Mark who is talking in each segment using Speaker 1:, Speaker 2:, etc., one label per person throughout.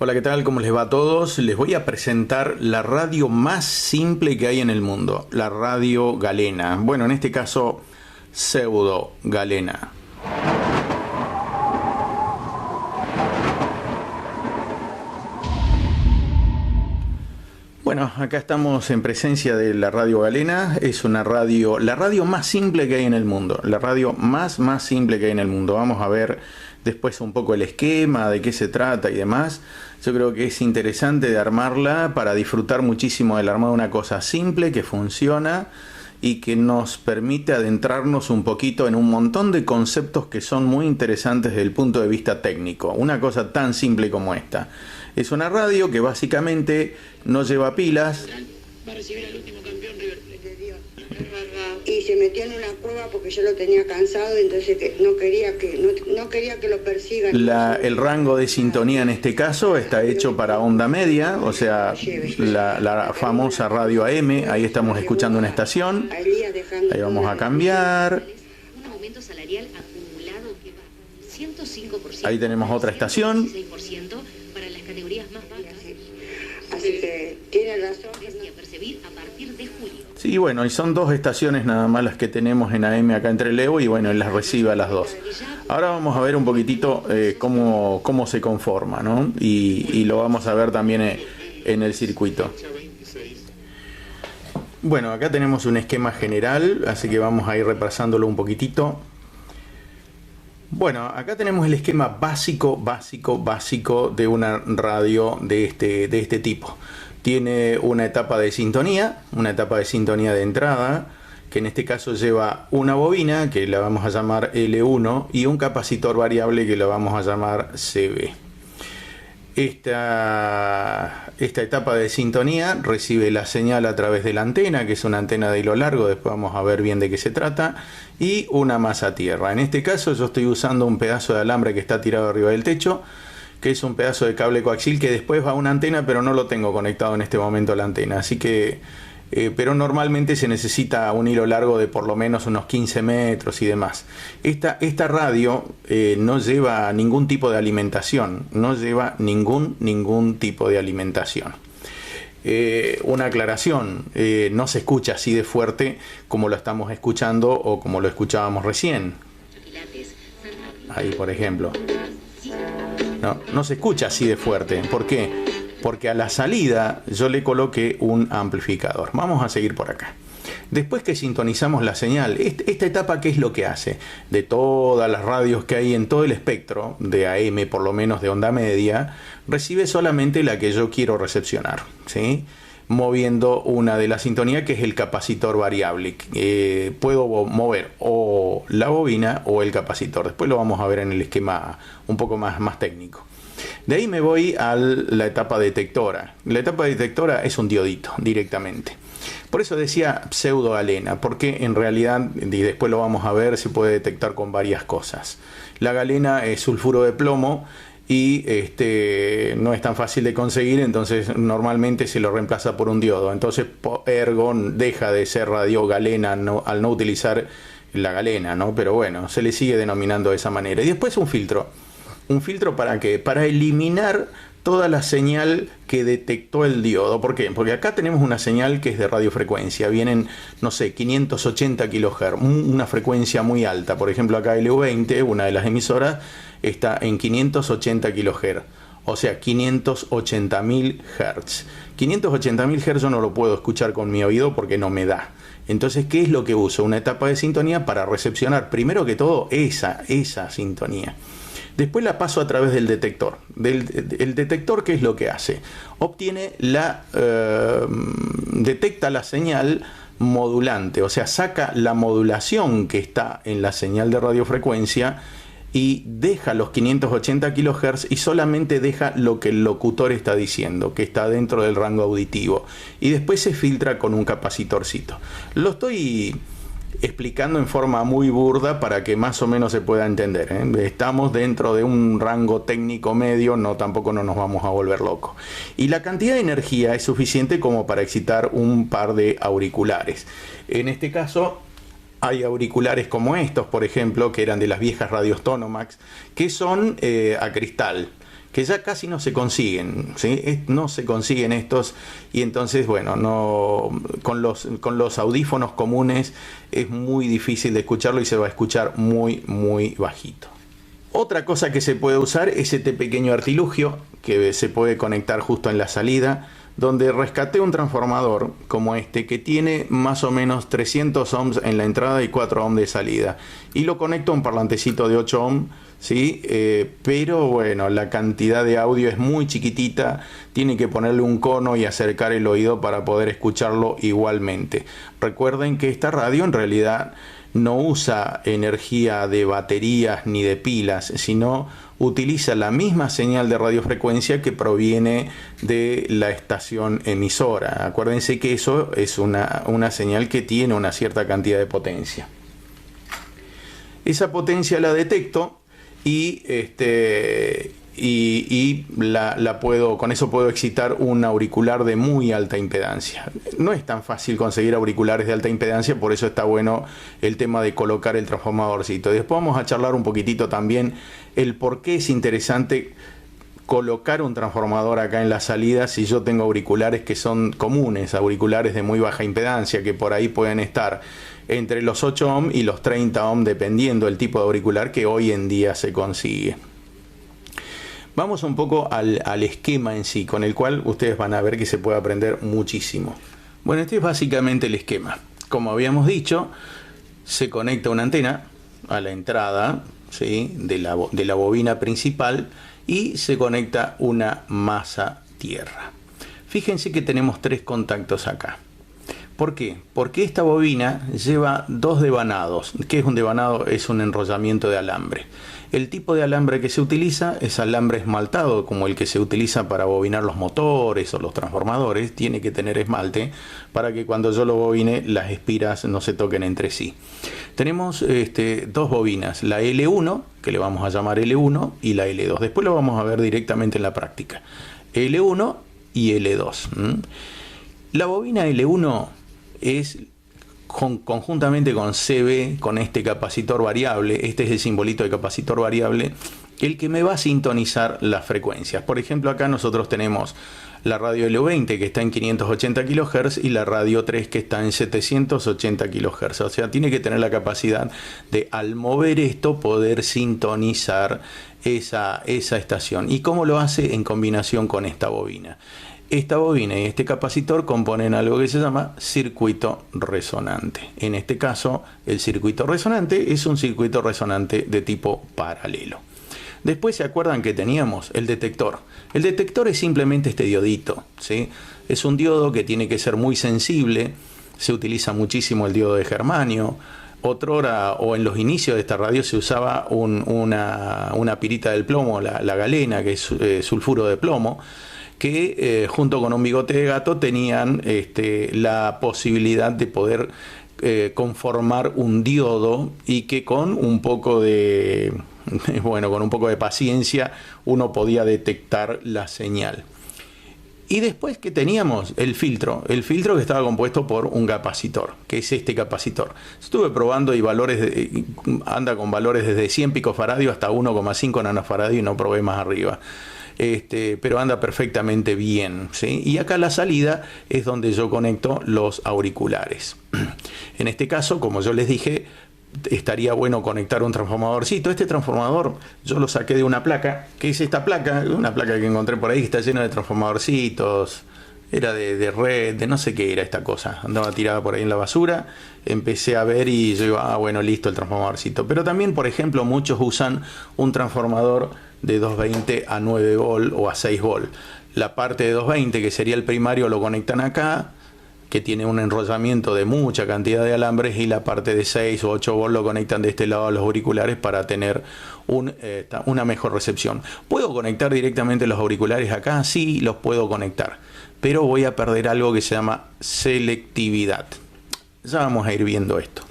Speaker 1: Hola, ¿qué tal? ¿Cómo les va a todos? Les voy a presentar la radio más simple que hay en el mundo, la radio galena. Bueno, en este caso, pseudo galena. Bueno, acá estamos en presencia de la radio galena. Es una radio, la radio más simple que hay en el mundo, la radio más simple que hay en el mundo. Vamos a ver después un poco el esquema, de qué se trata y demás. Yo creo que es interesante de armarla para disfrutar muchísimo del armado de una cosa simple que funciona y que nos permite adentrarnos un poquito en un montón de conceptos que son muy interesantes desde el punto de vista técnico. Una cosa tan simple como esta. Es una radio que básicamente no lleva pilas.
Speaker 2: Va a recibir al último campeón River Plate. Y se metió en una cueva porque yo lo tenía cansado, entonces no quería que lo persigan.
Speaker 1: El rango de sintonía en este caso está hecho para onda media, o sea, la famosa radio AM. Ahí estamos escuchando una estación. Ahí vamos a cambiar.
Speaker 3: Un aumento salarial acumulado que va 105%.
Speaker 1: Ahí tenemos otra estación.
Speaker 3: 16% para las categorías más bajas.
Speaker 2: Así que tiene razón.
Speaker 3: Y a percibir a partir de julio.
Speaker 1: Sí, bueno, y son dos estaciones nada más las que tenemos en AM acá en Trelew y bueno, él las recibe a las dos. Ahora vamos a ver un poquitito cómo se conforma, ¿no? Y lo vamos a ver también en el circuito. Bueno, acá tenemos un esquema general, así que vamos a ir repasándolo un poquitito. Bueno, acá tenemos el esquema básico de una radio de este tipo. Tiene una etapa de sintonía de entrada, que en este caso lleva una bobina, que la vamos a llamar L1, y un capacitor variable que lo vamos a llamar CB. Esta etapa de sintonía recibe la señal a través de la antena, que es una antena de hilo largo, después vamos a ver bien de qué se trata, y una masa tierra. En este caso yo estoy usando un pedazo de alambre que está tirado arriba del techo, que es un pedazo de cable coaxial que después va a una antena, pero no lo tengo conectado en este momento a la antena, así que pero normalmente se necesita un hilo largo de por lo menos unos 15 metros y demás. Esta radio no lleva ningún tipo de alimentación, ningún tipo de alimentación. Una aclaración, no se escucha así de fuerte como lo estamos escuchando o como lo escuchábamos recién. Ahí, por ejemplo. No se escucha así de fuerte. ¿Por qué? Porque a la salida yo le coloqué un amplificador. Vamos a seguir por acá. Después que sintonizamos la señal, esta etapa, ¿qué es lo que hace? De todas las radios que hay en todo el espectro, de AM por lo menos de onda media, recibe solamente la que yo quiero recepcionar, ¿sí? Moviendo una de la sintonía, que es el capacitor variable. Puedo mover o la bobina o el capacitor. Después lo vamos a ver en el esquema un poco más técnico. De ahí me voy a la etapa detectora. La etapa detectora es un diodito directamente. Por eso decía pseudo galena, porque en realidad, y después lo vamos a ver, se puede detectar con varias cosas. La galena es sulfuro de plomo y no es tan fácil de conseguir, entonces normalmente se lo reemplaza por un diodo. Entonces ergo deja de ser radio galena al no utilizar la galena, ¿no? Pero bueno, se le sigue denominando de esa manera. Y después un filtro. ¿Un filtro para qué? Para eliminar toda la señal que detectó el diodo. ¿Por qué? Porque acá tenemos una señal que es de radiofrecuencia. Vienen, no sé, 580 kHz, una frecuencia muy alta. Por ejemplo, acá LU20, una de las emisoras, está en 580 kHz. O sea, 580.000 Hz. 580.000 Hz yo no lo puedo escuchar con mi oído porque no me da. Entonces, ¿qué es lo que uso? Una etapa de sintonía para recepcionar, primero que todo, esa sintonía. Después la paso a través del detector. El detector, ¿qué es lo que hace? Obtiene detecta la señal modulante, o sea, saca la modulación que está en la señal de radiofrecuencia y deja los 580 kHz y solamente deja lo que el locutor está diciendo, que está dentro del rango auditivo. Y después se filtra con un capacitorcito. Lo estoy explicando en forma muy burda para que más o menos se pueda entender, ¿eh? Estamos dentro de un rango técnico medio, tampoco no nos vamos a volver locos. Y la cantidad de energía es suficiente como para excitar un par de auriculares. En este caso hay auriculares como estos, por ejemplo, que eran de las viejas radios Tonomax, que son a cristal, que ya casi no se consiguen, ¿sí? No se consiguen estos, y entonces, bueno, no, con los audífonos comunes es muy difícil de escucharlo y se va a escuchar muy, muy bajito. Otra cosa que se puede usar es este pequeño artilugio que se puede conectar justo en la salida, donde rescaté un transformador como este que tiene más o menos 300 ohms en la entrada y 4 ohms de salida, y lo conecto a un parlantecito de 8 ohms, ¿sí? Pero bueno, la cantidad de audio es muy chiquitita, tiene que ponerle un cono y acercar el oído para poder escucharlo igualmente. Recuerden que esta radio en realidad no usa energía de baterías ni de pilas, sino utiliza la misma señal de radiofrecuencia que proviene de la estación emisora. Acuérdense que eso es una señal que tiene una cierta cantidad de potencia. Esa potencia la detecto y con eso puedo excitar un auricular de muy alta impedancia. No es tan fácil conseguir auriculares de alta impedancia, por eso está bueno el tema de colocar el transformadorcito. Después vamos a charlar un poquitito también el por qué es interesante colocar un transformador acá en la salida si yo tengo auriculares que son comunes, auriculares de muy baja impedancia, que por ahí pueden estar entre los 8 ohms y los 30 ohms, dependiendo del tipo de auricular que hoy en día se consigue. Vamos un poco al esquema en sí, con el cual ustedes van a ver que se puede aprender muchísimo. Bueno, este es básicamente el esquema. Como habíamos dicho, se conecta una antena a la entrada, ¿sí?, de la bobina principal, y se conecta una masa tierra. Fíjense que tenemos 3 contactos acá. ¿Por qué? Porque esta bobina lleva 2 devanados. ¿Qué es un devanado? Es un enrollamiento de alambre. El tipo de alambre que se utiliza es alambre esmaltado, como el que se utiliza para bobinar los motores o los transformadores. Tiene que tener esmalte para que cuando yo lo bobine las espiras no se toquen entre sí. Tenemos 2 bobinas, la L1, que le vamos a llamar L1, y la L2. Después lo vamos a ver directamente en la práctica. L1 y L2. La bobina L1 es conjuntamente con CB, con este capacitor variable, este es el simbolito de capacitor variable, el que me va a sintonizar las frecuencias. Por ejemplo, acá nosotros tenemos la radio L20 que está en 580 kHz y la radio 3 que está en 780 kHz. O sea, tiene que tener la capacidad de, al mover esto, poder sintonizar esa estación. ¿Y cómo lo hace? En combinación con esta bobina. Esta bobina y este capacitor componen algo que se llama circuito resonante. En este caso, el circuito resonante es un circuito resonante de tipo paralelo. Después se acuerdan que teníamos el detector. El detector es simplemente este diodito, ¿sí? Es un diodo que tiene que ser muy sensible. Se utiliza muchísimo el diodo de germanio. Otrora, o en los inicios de esta radio, se usaba una pirita del plomo, la galena, que es sulfuro de plomo, que junto con un bigote de gato tenían la posibilidad de poder conformar un diodo, y que con un poco de paciencia uno podía detectar la señal. Y después que teníamos el filtro que estaba compuesto por un capacitor, que es este capacitor. Estuve probando y anda con valores desde 100 picofaradios hasta 1,5 nanofaradios y no probé más arriba. Pero anda perfectamente bien, ¿sí? Y acá la salida es donde yo conecto los auriculares. En este caso, como yo les dije, estaría bueno conectar un transformadorcito. Este transformador yo lo saqué de una placa, que es esta placa, una placa que encontré por ahí, que está llena de transformadorcitos. Era de red, de no sé qué era esta cosa. Andaba tirada por ahí en la basura. Empecé a ver y yo digo, bueno, listo, el transformadorcito. Pero también, por ejemplo, muchos usan un transformador de 220 a 9 volt o a 6 volt. La parte de 220, que sería el primario, lo conectan acá, que tiene un enrollamiento de mucha cantidad de alambres, y la parte de 6 o 8 volt lo conectan de este lado a los auriculares para tener una mejor recepción. ¿Puedo conectar directamente los auriculares acá? Sí, los puedo conectar, pero voy a perder algo que se llama selectividad. Ya vamos a ir viendo esto.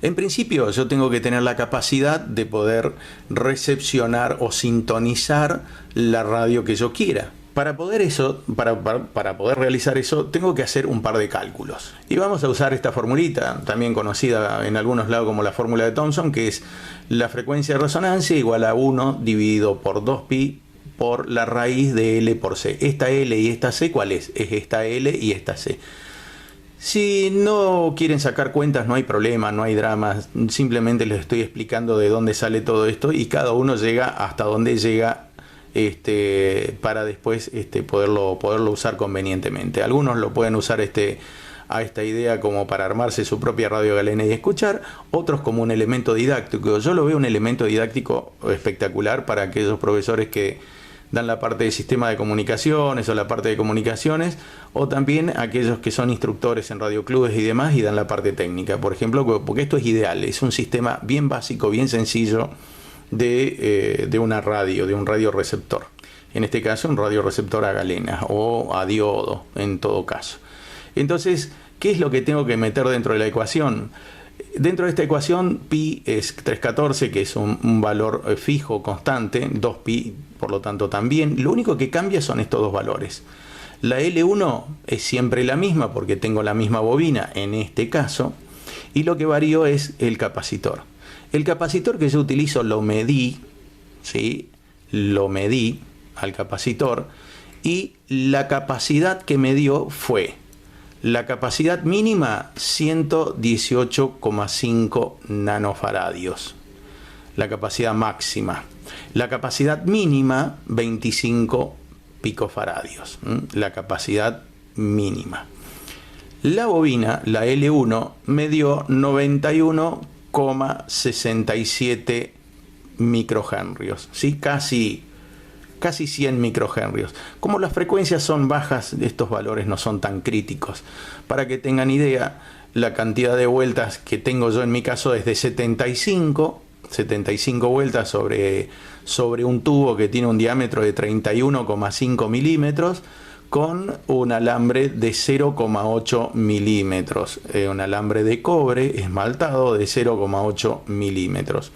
Speaker 1: En principio yo tengo que tener la capacidad de poder recepcionar o sintonizar la radio que yo quiera. Para poder realizar eso, tengo que hacer un par de cálculos. Y vamos a usar esta formulita, también conocida en algunos lados como la fórmula de Thomson, que es la frecuencia de resonancia igual a 1 dividido por 2pi por la raíz de L por C. Esta L y esta C, ¿cuál es? Es esta L y esta C. Si no quieren sacar cuentas, no hay problema, no hay drama. Simplemente les estoy explicando de dónde sale todo esto y cada uno llega hasta donde llega para después poderlo usar convenientemente. Algunos lo pueden usar a esta idea como para armarse su propia radio galena y escuchar, otros como un elemento didáctico. Yo lo veo un elemento didáctico espectacular para aquellos profesores que dan la parte de sistema de comunicaciones o la parte de comunicaciones, o también aquellos que son instructores en radioclubes y demás y dan la parte técnica, por ejemplo, porque esto es ideal, es un sistema bien básico, bien sencillo de una radio, de un radioreceptor. En este caso, un radioreceptor a galena o a diodo, en todo caso. Entonces, ¿qué es lo que tengo que meter dentro de la ecuación? Dentro de esta ecuación, pi es 314, que es un valor fijo, constante, 2pi, por lo tanto también. Lo único que cambia son estos dos valores. La L1 es siempre la misma porque tengo la misma bobina en este caso, y lo que varío es el capacitor. El capacitor que yo utilizo lo medí, ¿sí? Lo medí al capacitor, y la capacidad que me dio fue la capacidad mínima 118,5 nanofaradios, la capacidad máxima. La capacidad mínima 25 picofaradios, la capacidad mínima. La bobina, la L1, me dio 91,67 microhenrios, ¿sí? Casi 100 microhenrios. Como las frecuencias son bajas, estos valores no son tan críticos. Para que tengan idea, la cantidad de vueltas que tengo yo en mi caso es de 75 vueltas sobre un tubo que tiene un diámetro de 31,5 milímetros con un alambre de 0,8 milímetros. Un alambre de cobre esmaltado de 0,8 milímetros.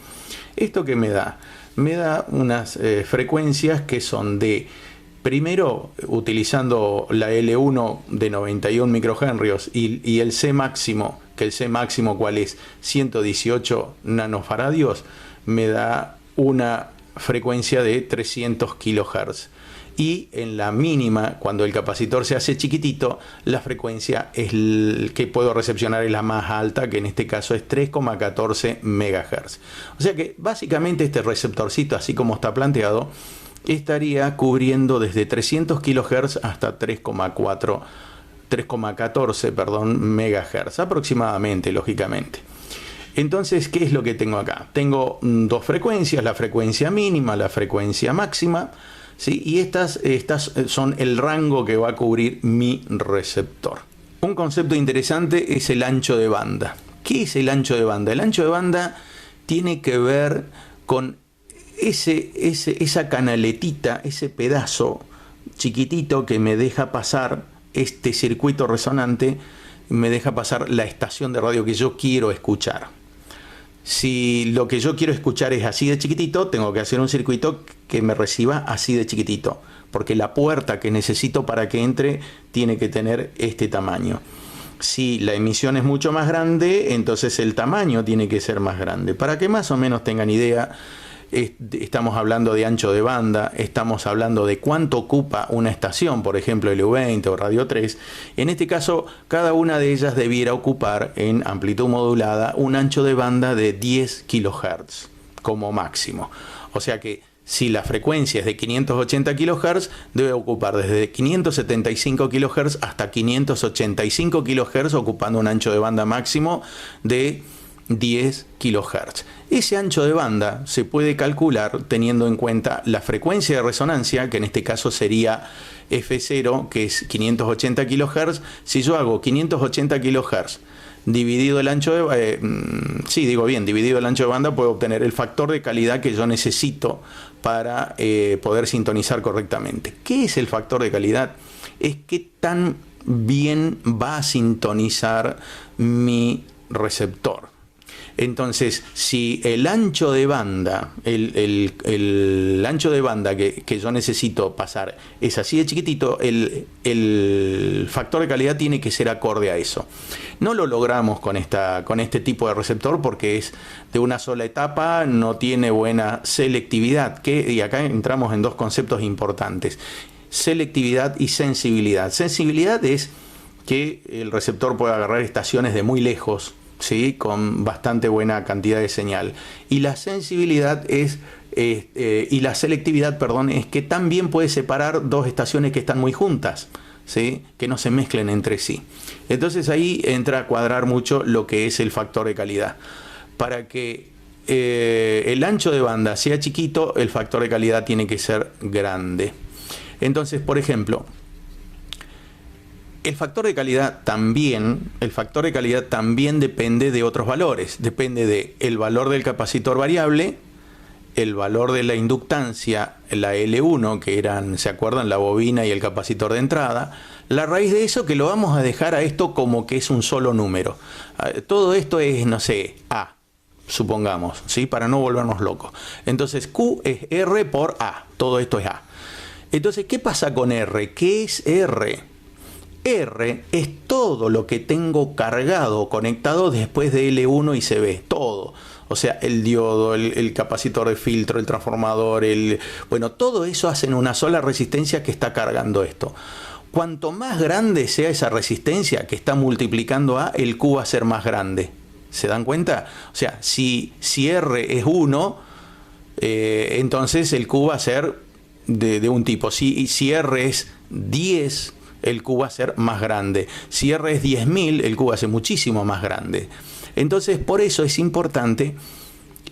Speaker 1: ¿Esto qué me da? Me da unas frecuencias que son de, primero, utilizando la L1 de 91 microhenrios y el C máximo, que el C máximo, ¿cuál es? 118 nanofaradios, me da una frecuencia de 300 kilohertz. Y en la mínima, cuando el capacitor se hace chiquitito, la frecuencia que puedo recepcionar es la más alta, que en este caso es 3,14 megahertz. O sea que básicamente este receptorcito, así como está planteado, estaría cubriendo desde 300 kilohertz hasta 3,14 megahertz, aproximadamente, lógicamente. Entonces, ¿qué es lo que tengo acá? Tengo dos frecuencias, la frecuencia mínima, la frecuencia máxima, ¿sí? Y estas son el rango que va a cubrir mi receptor. Un concepto interesante es el ancho de banda. ¿Qué es el ancho de banda? El ancho de banda tiene que ver con esa canaletita, ese pedazo chiquitito que me deja pasar este circuito resonante, me deja pasar la estación de radio que yo quiero escuchar. Si lo que yo quiero escuchar es así de chiquitito, tengo que hacer un circuito que me reciba así de chiquitito, porque la puerta que necesito para que entre tiene que tener este tamaño. Si la emisión es mucho más grande, entonces el tamaño tiene que ser más grande. Para que más o menos tengan idea, estamos hablando de ancho de banda, estamos hablando de cuánto ocupa una estación, por ejemplo LU20 o Radio 3. En este caso, cada una de ellas debiera ocupar en amplitud modulada un ancho de banda de 10 kHz como máximo. O sea que si la frecuencia es de 580 kHz, debe ocupar desde 575 kHz hasta 585 kHz, ocupando un ancho de banda máximo de 10 kHz. Ese ancho de banda se puede calcular teniendo en cuenta la frecuencia de resonancia, que en este caso sería F0, que es 580 kHz. Si yo hago 580 kHz dividido el ancho de dividido el ancho de banda, puedo obtener el factor de calidad que yo necesito para poder sintonizar correctamente. ¿Qué es el factor de calidad? Es qué tan bien va a sintonizar mi receptor. Entonces, si el ancho de banda, el ancho de banda que yo necesito pasar es así de chiquitito, el factor de calidad tiene que ser acorde a eso. No lo logramos con este tipo de receptor porque es de una sola etapa, no tiene buena selectividad, y acá entramos en dos conceptos importantes: selectividad y sensibilidad. Sensibilidad es que el receptor puede agarrar estaciones de muy lejos, ¿sí?, con bastante buena cantidad de señal. Y la sensibilidad y la selectividad, perdón, es que también puede separar dos estaciones que están muy juntas, ¿sí?, que no se mezclen entre sí. Entonces ahí entra a cuadrar mucho lo que es el factor de calidad. Para que el ancho de banda sea chiquito, el factor de calidad tiene que ser grande. Entonces, por ejemplo, el factor de calidad también depende de otros valores. Depende del valor del capacitor variable, el valor de la inductancia, la L1, que eran, ¿se acuerdan?, la bobina y el capacitor de entrada. La raíz de eso, que lo vamos a dejar a esto como que es un solo número. Todo esto es, no sé, A, supongamos, ¿sí?, para no volvernos locos. Entonces Q es R por A, todo esto es A. Entonces, ¿qué pasa con R? ¿Qué es R? R es todo lo que tengo cargado, conectado después de L1 y CB, todo. O sea, el diodo, el capacitor de filtro, el transformador, bueno, todo eso hacen una sola resistencia que está cargando esto. Cuanto más grande sea esa resistencia que está multiplicando A, el Q va a ser más grande. ¿Se dan cuenta? O sea, si R es 1, entonces el Q va a ser de un tipo. Si R es 10, el Q va a ser más grande. Si R es 10.000, el Q va a ser muchísimo más grande. Entonces, por eso es importante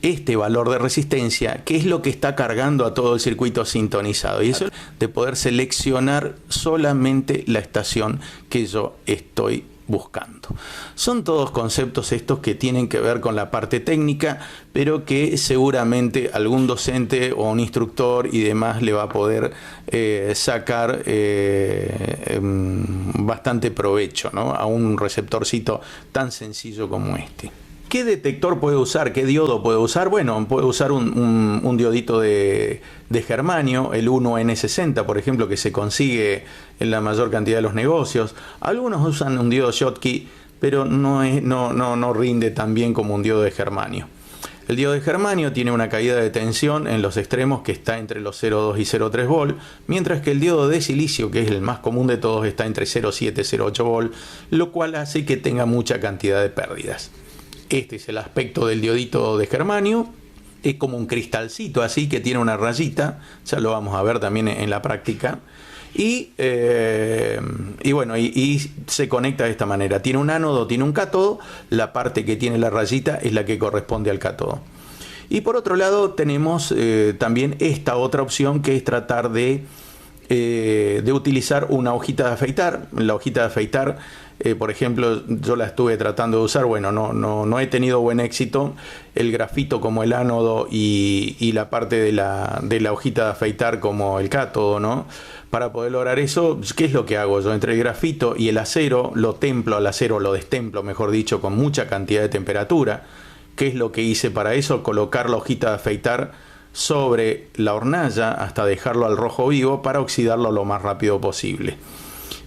Speaker 1: este valor de resistencia, que es lo que está cargando a todo el circuito sintonizado. Y eso de poder seleccionar solamente la estación que yo estoy buscando. Son todos conceptos estos que tienen que ver con la parte técnica, pero que seguramente algún docente o un instructor y demás le va a poder sacar bastante provecho, ¿no?, a un receptorcito tan sencillo como este. ¿Qué detector puede usar? ¿Qué diodo puede usar? Bueno, puede usar un diodito de germanio, el 1N60, por ejemplo, que se consigue en la mayor cantidad de los negocios. Algunos usan un diodo Schottky, pero no rinde tan bien como un diodo de germanio. El diodo de germanio tiene una caída de tensión en los extremos que está entre los 0,2 y 0,3 volt, mientras que el diodo de silicio, que es el más común de todos, está entre 0,7 y 0,8 volt, lo cual hace que tenga mucha cantidad de pérdidas. Este es el aspecto del diodito de germanio. Es como un cristalcito así que tiene una rayita, ya lo vamos a ver también en la práctica. Y bueno, y se conecta de esta manera. Tiene un ánodo, tiene un cátodo. La parte que tiene la rayita es la que corresponde al cátodo. Y por otro lado tenemos también esta otra opción, que es tratar de utilizar una hojita de afeitar. La hojita de afeitar, por ejemplo, yo la estuve tratando de usar. Bueno, no he tenido buen éxito. El grafito como el ánodo y la parte de la hojita de afeitar como el cátodo, ¿no? Para poder lograr eso, ¿qué es lo que hago yo? Entre el grafito y el acero, lo templo al acero, lo destemplo, mejor dicho, con mucha cantidad de temperatura. ¿Qué es lo que hice para eso? Colocar la hojita de afeitar sobre la hornalla hasta dejarlo al rojo vivo para oxidarlo lo más rápido posible.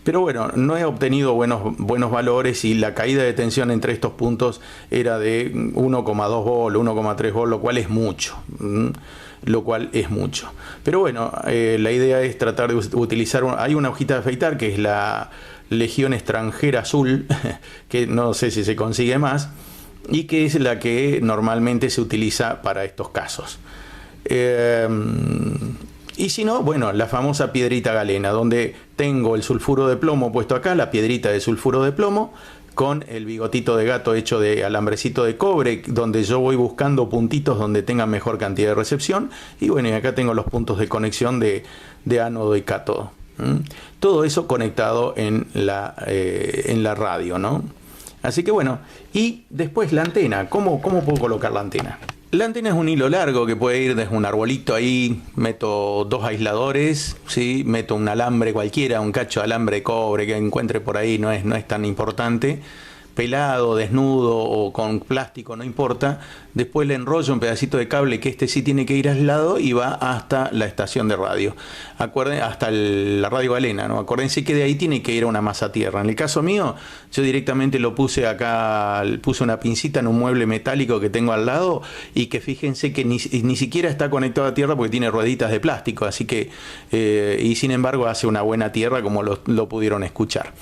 Speaker 1: Pero bueno, no he obtenido buenos valores y la caída de tensión entre estos puntos era de 1,2 volt, 1,3 volt, lo cual es mucho. Pero bueno, la idea es tratar de utilizar, hay una hojita de afeitar que es la Legión extranjera azul, que no sé si se consigue más, y que es la que normalmente se utiliza para estos casos. Y si no, bueno, la famosa piedrita galena, donde tengo el sulfuro de plomo puesto acá, la piedrita de sulfuro de plomo, con el bigotito de gato hecho de alambrecito de cobre, donde yo voy buscando puntitos donde tengan mejor cantidad de recepción. Y bueno, y acá tengo los puntos de conexión de ánodo y cátodo. Todo eso conectado en la radio, ¿no? Así que bueno, y después la antena. ¿Cómo puedo colocar la antena? La antena es un hilo largo que puede ir desde un arbolito ahí, meto dos aisladores, ¿sí? Meto un alambre cualquiera, un cacho de alambre de cobre que encuentre por ahí, no es tan importante, pelado, desnudo o con plástico, no importa. Después le enrollo un pedacito de cable, que este sí tiene que ir aislado, y va hasta la estación de radio. Hasta la radio galena, ¿no? Acuérdense que de ahí tiene que ir a una masa tierra. En el caso mío, yo directamente lo puse acá, puse una pincita en un mueble metálico que tengo al lado, y que fíjense que ni siquiera está conectado a tierra porque tiene rueditas de plástico, así que, y sin embargo hace una buena tierra, como lo pudieron escuchar.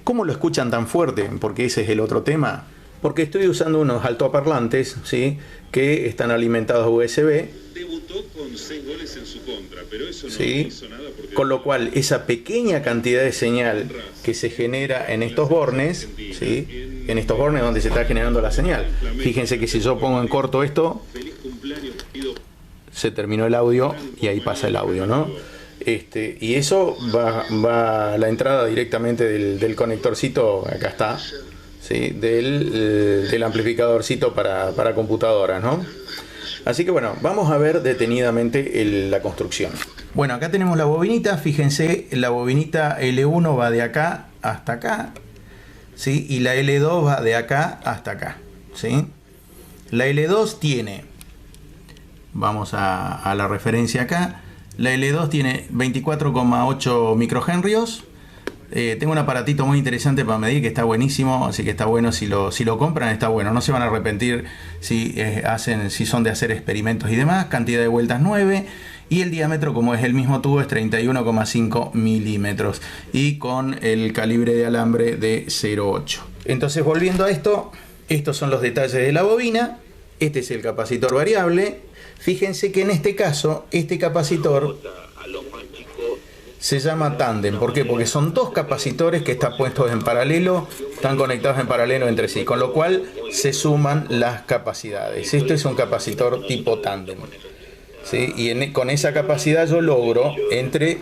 Speaker 1: ¿Cómo lo escuchan tan fuerte? Porque ese es el otro tema. Porque estoy usando unos altoparlantes, ¿sí?, que están alimentados USB.
Speaker 4: Debutó con 6 goles en su contra, pero eso no
Speaker 1: ¿sí?
Speaker 4: hizo nada porque...
Speaker 1: Con lo cual, esa pequeña cantidad de señal que se genera en estos bornes, ¿sí?, en estos bornes donde se está generando la señal. Fíjense que si yo pongo en corto esto, se terminó el audio y ahí pasa el audio, ¿no? Y eso va a la entrada directamente del conectorcito, acá está, ¿sí?, del amplificadorcito para computadoras, ¿no? Así que bueno, vamos a ver detenidamente la construcción. Bueno, acá tenemos la bobinita, fíjense, la bobinita L1 va de acá hasta acá, ¿sí?, y la L2 va de acá hasta acá, ¿sí? La L2 tiene, vamos a la referencia acá, la L2 tiene 24,8 microhenrios. Tengo un aparatito muy interesante para medir que está buenísimo, así que está bueno, si lo compran está bueno, no se van a arrepentir si son de hacer experimentos y demás. Cantidad de vueltas 9 y el diámetro, como es el mismo tubo, es 31,5 milímetros y con el calibre de alambre de 0,8. Entonces, volviendo a esto, estos son los detalles de la bobina. Este es el capacitor variable. Fíjense que en este caso, este capacitor se llama tándem. ¿Por qué? Porque son dos capacitores que están puestos en paralelo, están conectados en paralelo entre sí, con lo cual se suman las capacidades. Esto es un capacitor tipo tándem, ¿sí? Y con esa capacidad yo logro entre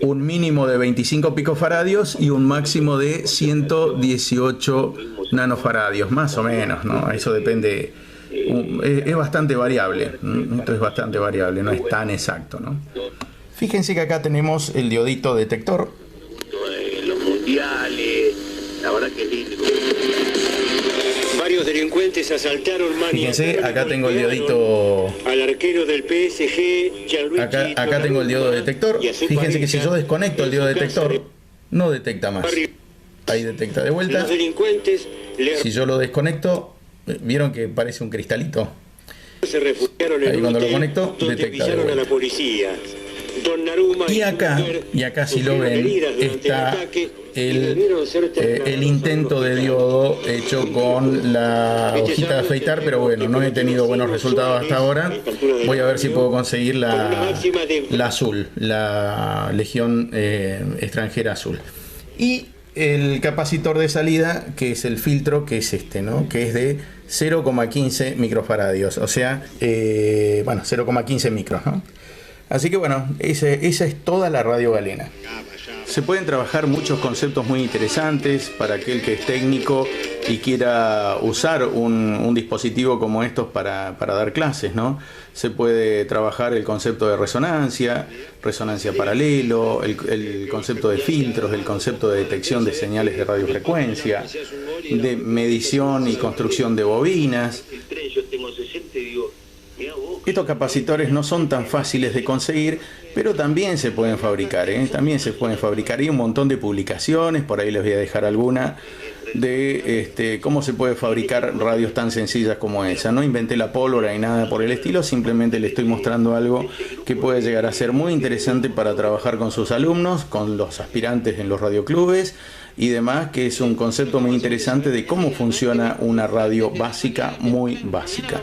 Speaker 1: un mínimo de 25 picofaradios y un máximo de 118 nanofaradios, más o menos, ¿no? Eso depende, es bastante variable. Esto es bastante variable, no es tan exacto, ¿no? Fíjense que acá tenemos el diodito detector.
Speaker 5: Los mundiales, la verdad que lindo. Varios delincuentes asaltaron
Speaker 1: Fíjense, acá tengo el diodito.
Speaker 5: Al arquero del PSG,
Speaker 1: acá tengo el diodo detector. Fíjense que si yo desconecto el diodo detector, no detecta más. Ahí detecta de vuelta. Si yo lo desconecto, ¿vieron que parece un cristalito?
Speaker 5: Se refugiaron en
Speaker 1: ahí cuando lo conecto, detecta de vuelta.
Speaker 5: A la policía.
Speaker 1: Y acá si lo ven, está el intento de diodo hecho con la hojita de afeitar, pero bueno, no he tenido buenos resultados hasta ahora. Voy a ver si puedo conseguir la azul, la Legión extranjera azul. Y el capacitor de salida, que es el filtro, que es este, ¿no?, que es de 0,15 microfaradios, o sea, 0,15 micros, ¿no? Así que bueno, esa es toda la radio galena. Se pueden trabajar muchos conceptos muy interesantes para aquel que es técnico y quiera usar un dispositivo como estos para dar clases, ¿no? Se puede trabajar el concepto de resonancia paralelo, el concepto de filtros, el concepto de detección de señales de radiofrecuencia, de medición y construcción de bobinas. Estos capacitores no son tan fáciles de conseguir, pero también se pueden fabricar, ¿eh? También se pueden fabricar. Hay un montón de publicaciones, por ahí les voy a dejar alguna, de cómo se puede fabricar radios tan sencillas como esa. No inventé la pólvora ni nada por el estilo, simplemente le estoy mostrando algo que puede llegar a ser muy interesante para trabajar con sus alumnos, con los aspirantes en los radioclubes y demás, que es un concepto muy interesante de cómo funciona una radio básica, muy básica.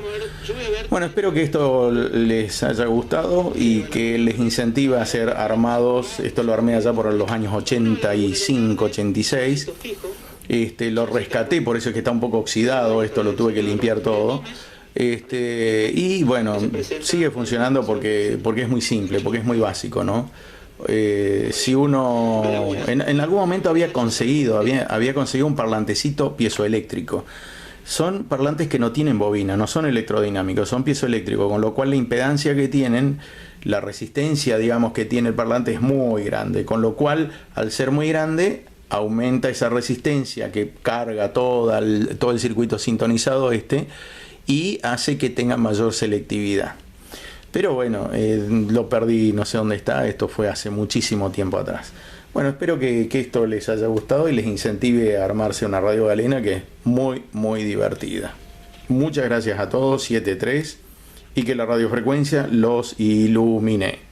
Speaker 1: Bueno, espero que esto les haya gustado y que les incentive a ser armados. Esto lo armé allá por los años 85, 86. Lo rescaté, por eso es que está un poco oxidado, esto lo tuve que limpiar todo. Y bueno, sigue funcionando porque es muy simple, porque es muy básico, ¿no? Si uno en algún momento había conseguido un parlantecito piezoeléctrico. Son parlantes que no tienen bobina, no son electrodinámicos, son piezoeléctricos, con lo cual la impedancia que tienen, la resistencia, digamos, que tiene el parlante es muy grande, con lo cual, al ser muy grande, aumenta esa resistencia que carga todo el circuito sintonizado y hace que tenga mayor selectividad. Pero bueno, lo perdí, no sé dónde está, esto fue hace muchísimo tiempo atrás. Bueno, espero que esto les haya gustado y les incentive a armarse una radio galena que es muy, muy divertida. Muchas gracias a todos, 7-3, y que la radiofrecuencia los ilumine.